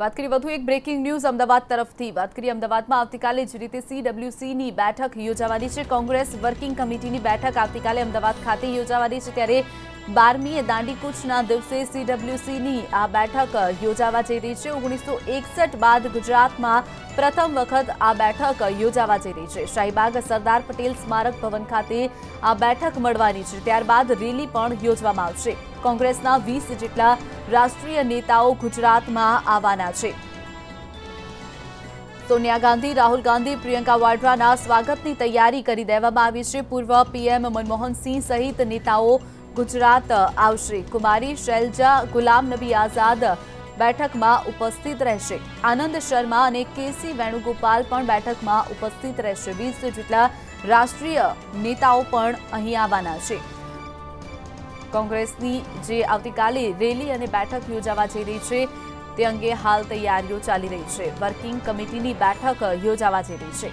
વાત કરીએ વધુ એક બ્રેકિંગ ન્યૂઝ અમદાવાદ તરફથી વાત કરીએ અમદાવાદમાં આવતીકાલે જ રીતે CWCની બેઠક યોજાવાની છે। કોંગ્રેસ વર્કિંગ કમિટીની બેઠક આવતીકાલે અમદાવાદ ખાતે યોજાવાની છે ત્યારે 12મી દાંડીકૂચના દિવસે CWCની આ બેઠક યોજાવા જઈ રહી છે। 1961 બાદ ગુજરાતમાં પ્રથમ વખત આ બેઠક યોજાવા જઈ રહી છે। શાહીબાગ સરદાર પટેલ સ્મારક ભવન ખાતે આ બેઠક મળવાની છે। ત્યારબાદ રેલી પણ યોજવામાં આવશે। કોંગ્રેસના 20 જેટલા રાષ્ટ્રીય નેતાઓ ગુજરાતમાં આવવાના છે। સોનિયા ગાંધી, રાહુલ ગાંધી, પ્રિયંકા વાડ્રાના સ્વાગતની તૈયારી કરી દેવામાં આવી છે। પૂર્વ PM મનમોહન સિંહ સહિત નેતાઓ ગુજરાત આવશે। કુમારી શૈલજા, ગુલામ નબી આઝાદ બેઠકમાં ઉપસ્થિત રહેશે। આનંદ શર્મા અને KC વેણુગોપાલ પણ બેઠકમાં ઉપસ્થિત રહેશે। 20 જેટલા રાષ્ટ્રીય નેતાઓ પણ અહીં આવવાના છે। કોંગ્રેસની જે આવતીકાલે રેલી અને બેઠક યોજાવા જઈ રહી છે તે અંગે હાલ તૈયારીઓ ચાલી રહી છે। વર્કિંગ કમિટીની બેઠક યોજાવા જઈ રહી છે।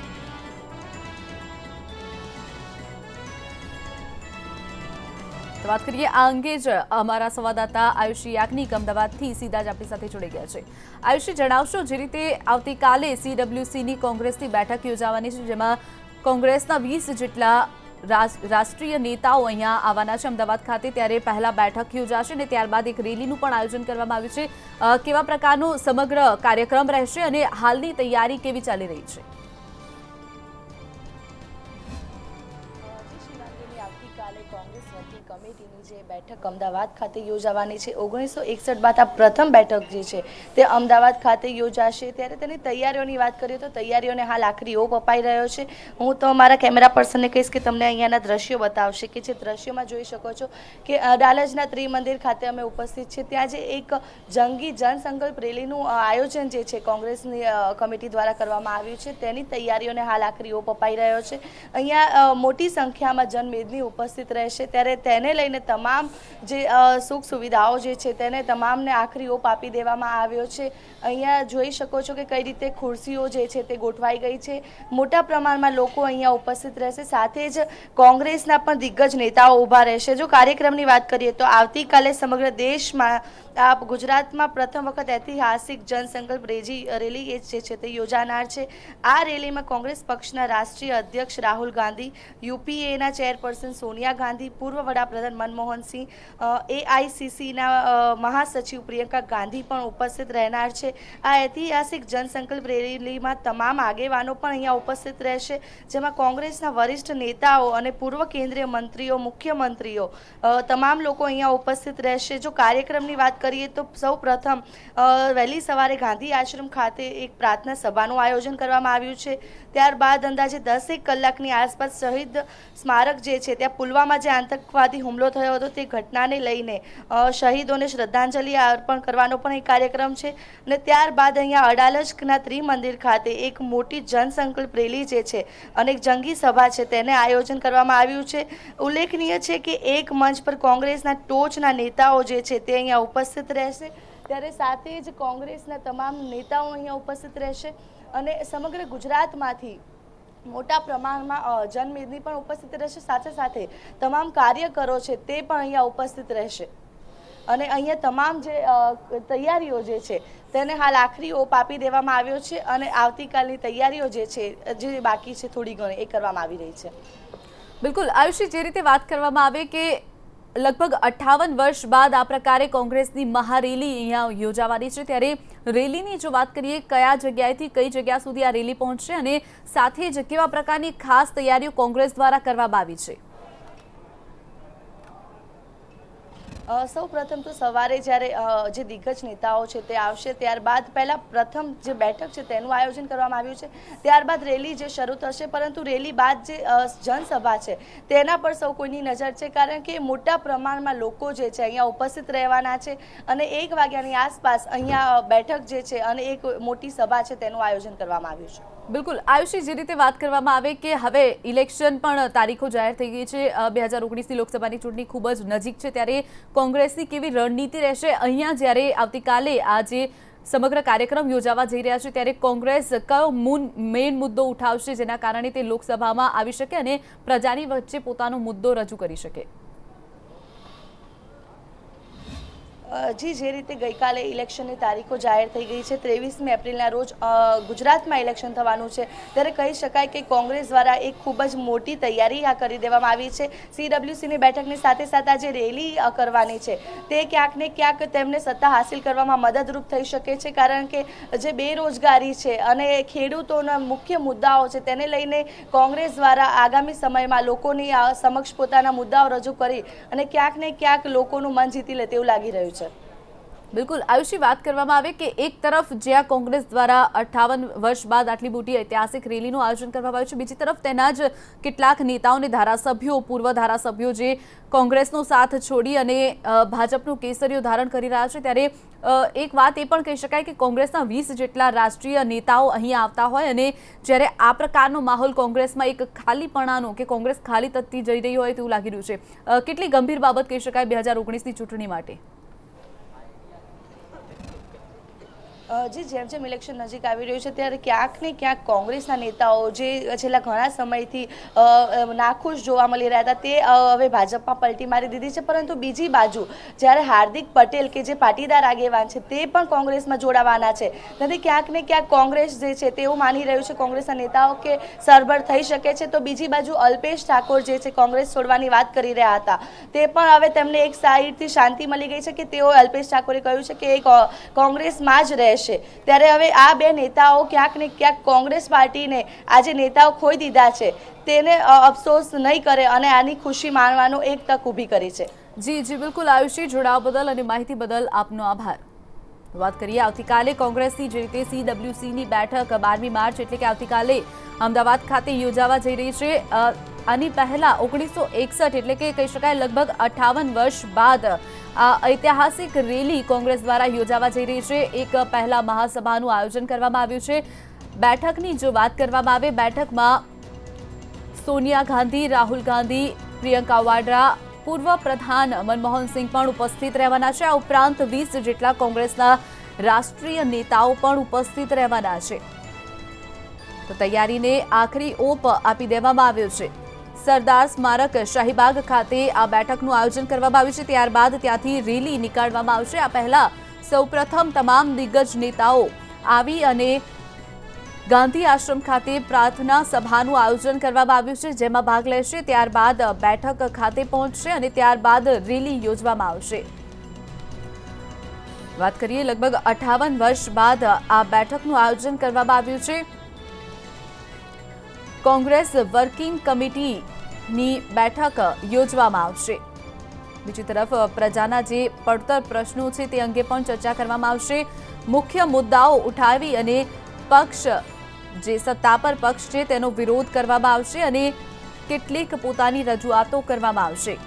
તો વાત કરીએ આ અંગે જ અમારા સંવાદદાતા આયુષી યાજ્ઞિક અમદાવાદથી સીધા જ આપણી સાથે જોડાઈ ગયા છે। આયુષી, જણાવશો જે રીતે આવતીકાલે CWCની કોંગ્રેસની બેઠક યોજાવાની છે જેમાં કોંગ્રેસના 20 જેટલા રાષ્ટ્રીય નેતાઓ અહીંયા આવવાના છે અમદાવાદ ખાતે, ત્યારે પહેલા બેઠક યોજાશે અને ત્યારબાદ એક રેલીનું પણ આયોજન કરવામાં આવ્યું છે। કેવા પ્રકારનો સમગ્ર કાર્યક્રમ રહેશે અને હાલની તૈયારી કેવી ચાલી રહી છે? કોંગ્રેસ વર્કિંગ કમિટીની જે બેઠક અમદાવાદ ખાતે યોજાવાની છે 1961 બાદ આ પ્રથમ બેઠક જે છે તે અમદાવાદ ખાતે યોજાશે। ત્યારે તેની તૈયારીઓની વાત કરીએ તો તૈયારીઓને હાલ આખરી ઓપ અપાઈ રહ્યો છે। હું તો મારા કેમેરા પર્સનને કહીશ કે તમને અહીંયાના દ્રશ્યો બતાવશે કે જે દ્રશ્યોમાં જોઈ શકો છો કે અડાલજના ત્રિમંદિર ખાતે અમે ઉપસ્થિત છે। ત્યાં જે એક જંગી જનસંકલ્પ રેલીનું આયોજન જે છે કોંગ્રેસની કમિટી દ્વારા કરવામાં આવ્યું છે તેની તૈયારીઓને હાલ આખરી ઓપ અપાઈ રહ્યો છે। અહીંયા મોટી સંખ્યામાં જનમેદની ઉપસ્થિત રહેશે ત્યારે તેને લઈને તમામ જે સુખ સુવિધાઓ જે છે તેને તમામને આખરી ઓપ આપી દેવામાં આવ્યો છે। અહીંયા જોઈ શકો છો કે કઈ રીતે ખુરશીઓ જે છે તે ગોઠવાઈ ગઈ છે। મોટા પ્રમાણમાં લોકો અહીંયા ઉપસ્થિત રહેશે। સાથે જ કોંગ્રેસના પણ દિગ્ગજ નેતાઓ ઊભા રહેશે। જો કાર્યક્રમની વાત કરીએ તો આવતીકાલે સમગ્ર દેશમાં ગુજરાતમાં પ્રથમ વખત ઐતિહાસિક જનસંકલ્પ રેલી જે છે તે યોજાનાર છે। આ રેલીમાં કોંગ્રેસ પક્ષના રાષ્ટ્રીય અધ્યક્ષ રાહુલ ગાંધી, UPAના ચેરપર્સન સોનિયા ગાંધી, પૂર્વ વડાપ્રધાન મનમોહન સિંહ, AICCના મહાસચિવ પ્રિયંકા ગાંધી પણ ઉપસ્થિત રહેનાર છે। આ ઐતિહાસિક જનસંકલ્પ રેલીમાં તમામ આગેવાનો પણ અહીંયા ઉપસ્થિત રહેશે, જેમાં કોંગ્રેસના વરિષ્ઠ નેતાઓ અને પૂર્વ કેન્દ્રીય મંત્રીઓ, મુખ્યમંત્રીઓ તમામ લોકો અહીંયા ઉપસ્થિત રહેશે। જો કાર્યક્રમની વાત કરીએ તો સૌ પ્રથમ વહેલી સવારે ગાંધી આશ્રમ ખાતે એક પ્રાર્થના સભાનું આયોજન કરવામાં આવ્યું છે। ત્યારબાદ અંદાજે 10 કલાકની આસપાસ શહીદ સ્મારક જે છે ત્યાં પુલવામા જે આતંકવાદી હુમલો થયો હતો તે ઘટનાને લઈને શહીદોને શ્રદ્ધાંજલિ અર્પણ કરવાનો પણ એક કાર્યક્રમ છે। અને ત્યારબાદ અહીંયા અડાલજના ત્રિમંદિર ખાતે એક મોટી જનસંકલ્પ રેલી જે છે અને એક જંગી સભા છે તેને આયોજન કરવામાં આવ્યું છે। ઉલ્લેખનીય છે કે એક મંચ પર કોંગ્રેસના ટોચના નેતાઓ જે છે તે અહીંયા ઉપસ્થિત રહેશે, ત્યારે સાથે જ કોંગ્રેસના તમામ નેતાઓ અહીંયા ઉપસ્થિત રહેશે અને સમગ્ર ગુજરાતમાંથી મોટા પ્રમાણમાં જનમેદની પણ ઉપસ્થિત રહેશે। સાથે સાથે તમામ કાર્યકરો છે તે પણ અહીંયા ઉપસ્થિત રહેશે અને અહીંયા તમામ જે તૈયારીઓ જે છે તેને હાલ આખરી ઓપ આપી દેવામાં આવ્યો છે અને આવતીકાલની તૈયારીઓ જે છે જે બાકી છે થોડી ઘણી એ કરવામાં આવી રહી છે। બિલકુલ આયુષી, જે રીતે વાત કરવામાં આવે કે લગભગ 58 વર્ષ બાદ આ પ્રકારે કોંગ્રેસની મહારેલી અહીંયા યોજાવાની છે, ત્યારે રેલીની જો વાત કરીએ કયા જગ્યાએથી કઈ જગ્યા સુધી આ રેલી પહોંચશે અને સાથે જ કેવા પ્રકારની ખાસ તૈયારીઓ કોંગ્રેસ દ્વારા કરવામાં આવી છે? સૌ પ્રથમ તો સવારે જ્યારે જે દિગ્ગજ નેતાઓ છે તે આવશે ત્યારબાદ પહેલાં પ્રથમ જે બેઠક છે તેનું આયોજન કરવામાં આવ્યું છે। ત્યારબાદ રેલી જે શરૂ થશે, પરંતુ રેલી બાદ જે જનસભા છે તેના પર સૌ કોઈની નજર છે, કારણ કે મોટા પ્રમાણમાં લોકો જે છે અહીંયા ઉપસ્થિત રહેવાના છે અને 1 વાગ્યાની આસપાસ અહીંયા બેઠક જે છે અને એક મોટી સભા છે તેનું આયોજન કરવામાં આવ્યું છે। બિલકુલ આયુષી, જે રીતે વાત કરવામાં આવે કે હવે ઇલેક્શન પણ તારીખો જાહેર થઈ ગઈ છે, 2019ની લોકસભાની ચૂંટણી ખૂબ જ નજીક છે, ત્યારે કોંગ્રેસની કેવી રણનીતિ રહેશે? અહીંયા જ્યારે આવતીકાલે આ જે સમગ્ર કાર્યક્રમ યોજાવા જઈ રહ્યા છે ત્યારે કોંગ્રેસ કયો મેઇન મુદ્દો ઉઠાવશે જેના કારણે તે લોકસભામાં આવી શકે અને પ્રજાની વચ્ચે પોતાનો મુદ્દો રજૂ કરી શકે? જી, જે રીતે ગઈકાલે ઇલેક્શનની તારીખો જાહેર થઈ ગઈ છે, 23મી એપ્રિલના રોજ ગુજરાતમાં ઇલેક્શન થવાનું છે, ત્યારે કહી શકાય કે કોંગ્રેસ દ્વારા એક ખૂબ જ મોટી તૈયારી કરી દેવામાં આવી છે. CWCની બેઠકની સાથે સાથે આજે રેલી કરવાની છે, તે ક્યાંક ને ક્યાંક તેમને સત્તા હાંસિલ કરવામાં મદદરૂપ થઈ શકે છે, કારણ કે જે બેરોજગારી છે અને ખેડૂતોના મુખ્ય મુદ્દાઓ છે તેને લઈને કોંગ્રેસ દ્વારા આગામી સમયમાં લોકોની સમક્ષ પોતાના મુદ્દાઓ રજૂ કરી અને ક્યાંક ને ક્યાંક લોકોનું મન જીતી લે તેવું લાગી રહ્યું છે. બિલકુલ આયુષી, વાત કરવામાં આવે કે એક તરફ જ્યાં કોંગ્રેસ દ્વારા 58 વર્ષ બાદ આટલી મોટી ઐતિહાસિક રેલીનું આયોજન કરવામાં આવ્યું છે, બીજી તરફ તેના જ કેટલાક નેતાઓને ધારાસભ્યો, પૂર્વ ધારાસભ્યો જે કોંગ્રેસનો સાથ છોડી અને ભાજપનું કેસરીઓ ધારણ કરી રહ્યા છે, ત્યારે એક વાત એ પણ કહી શકાય કે કોંગ્રેસના 20 જેટલા રાષ્ટ્રીય નેતાઓ અહીં આવતા હોય અને જ્યારે આ પ્રકારનો માહોલ કોંગ્રેસમાં એક ખાલીપણાનો કે કોંગ્રેસ ખાલી તરતી જઈ રહી હોય તેવું લાગી રહ્યું છે, કેટલી ગંભીર બાબત કહી શકાય 2019ની ચૂંટણી માટે? જી, જેમ જેમ ઇલેક્શન નજીક આવી રહ્યું છે ત્યારે ક્યાંક ને ક્યાંક કોંગ્રેસના નેતાઓ જે છેલ્લા ઘણા સમયથી નાખુશ જોવા મળી રહ્યા હતા તે હવે ભાજપમાં પલટી મારી દીધી છે, પરંતુ બીજી બાજુ જ્યારે હાર્દિક પટેલ કે જે પાટીદાર આગેવાન છે તે પણ કોંગ્રેસમાં જોડાવાના છે, તેથી ક્યાંક ને ક્યાંક કોંગ્રેસ જે છે તેવું માની રહ્યું છે કોંગ્રેસના નેતાઓ કે સરભર થઈ શકે છે. તો બીજી બાજુ અલ્પેશ ઠાકોર જે છે કોંગ્રેસ છોડવાની વાત કરી રહ્યા હતા, તે પણ હવે તેમને એક સાઈડથી શાંતિ મળી ગઈ છે કે તેઓ અલ્પેશ ઠાકોરે કહ્યું છે કે એ કોંગ્રેસમાં જ રહેશે. ત્યારે હવે આ બે નેતાઓ ક્યાંક ને ક્યાંક કોંગ્રેસ પાર્ટીને આજે નેતાઓ ખોઈ દીધા છે તેને અફસોસ નહીં કરે અને આની ખુશી માણવાનો એક તક ઊભી કરી છે. જી બિલકુલ આયુષી, જોડાવા બદલ અને માહિતી બદલ આપનો આભાર. વાત કરીએ આવતીકાલે કોંગ્રેસની જે રીતે CWCની બેઠક 12મી માર્ચ એટલે કે આવતીકાલે અમદાવાદ ખાતે યોજાવા જઈ રહી છે. આની પહેલા 1961 એટલે કે કહી શકાય લગભગ 58 વર્ષ બાદ આ ઐતિહાસિક રેલી કોંગ્રેસ દ્વારા યોજાવા જઈ રહી છે. એક પહેલા મહાસભાનું આયોજન કરવામાં આવ્યું છે. બેઠકની જો વાત કરવામાં આવે, બેઠકમાં સોનિયા ગાંધી, રાહુલ ગાંધી, પ્રિયંકા વાડ્રા, પૂર્વ પ્રધાન મનમોહન સિંહ પણ ઉપસ્થિત રહેવાના છે. આ ઉપરાંત 20 જેટલા કોંગ્રેસના રાષ્ટ્રીય નેતાઓ પણ ઉપસ્થિત રહેવાના છે. તો તૈયારીને આખરી ઓપ આપી દેવામાં આવ્યો છે. સરદાર સ્મારક શાહીબાગ ખાતે આ બેઠકનું આયોજન કરવામાં આવ્યું છે. ત્યારબાદ ત્યાંથી રેલી નીકાળવામાં આવશે. આ પહેલા સૌપ્રથમ તમામ દિગ્ગજ નેતાઓ આવી અને ગાંધી આશ્રમ ખાતે પ્રાર્થના સભાનું આયોજન કરવામાં આવ્યું છે, જેમાં ભાગ લેશે. ત્યારબાદ બેઠક ખાતે પહોંચશે અને ત્યારબાદ રેલી યોજવામાં આવશે. વાત કરીએ લગભગ 58 વર્ષ બાદ આ બેઠકનું આયોજન કરવામાં આવ્યું છે. કોંગ્રેસ વર્કિંગ કમિટીની બેઠક યોજવામાં આવશે. બીજી તરફ પ્રજાના જે પડતર પ્રશ્નો છે તે અંગે પણ ચર્ચા કરવામાં આવશે. મુખ્ય મુદ્દાઓ ઉઠાવી અને પક્ષ જે સત્તા પર પક્ષ છે તેનો વિરોધ કરવામાં આવશે અને કેટલીક પોતાની રજૂઆતો કરવામાં આવશે.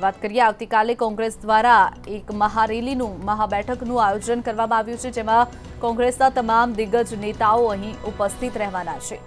વાત કરીએ આવતીકાલે કોંગ્રેસ દ્વારા એક મહારેલીનું મહાબેઠકનું આયોજન કરવામાં આવ્યું છે, જેમાં કોંગ્રેસના તમામ દિગ્ગજ નેતાઓ અહીં ઉપસ્થિત રહેવાના છે.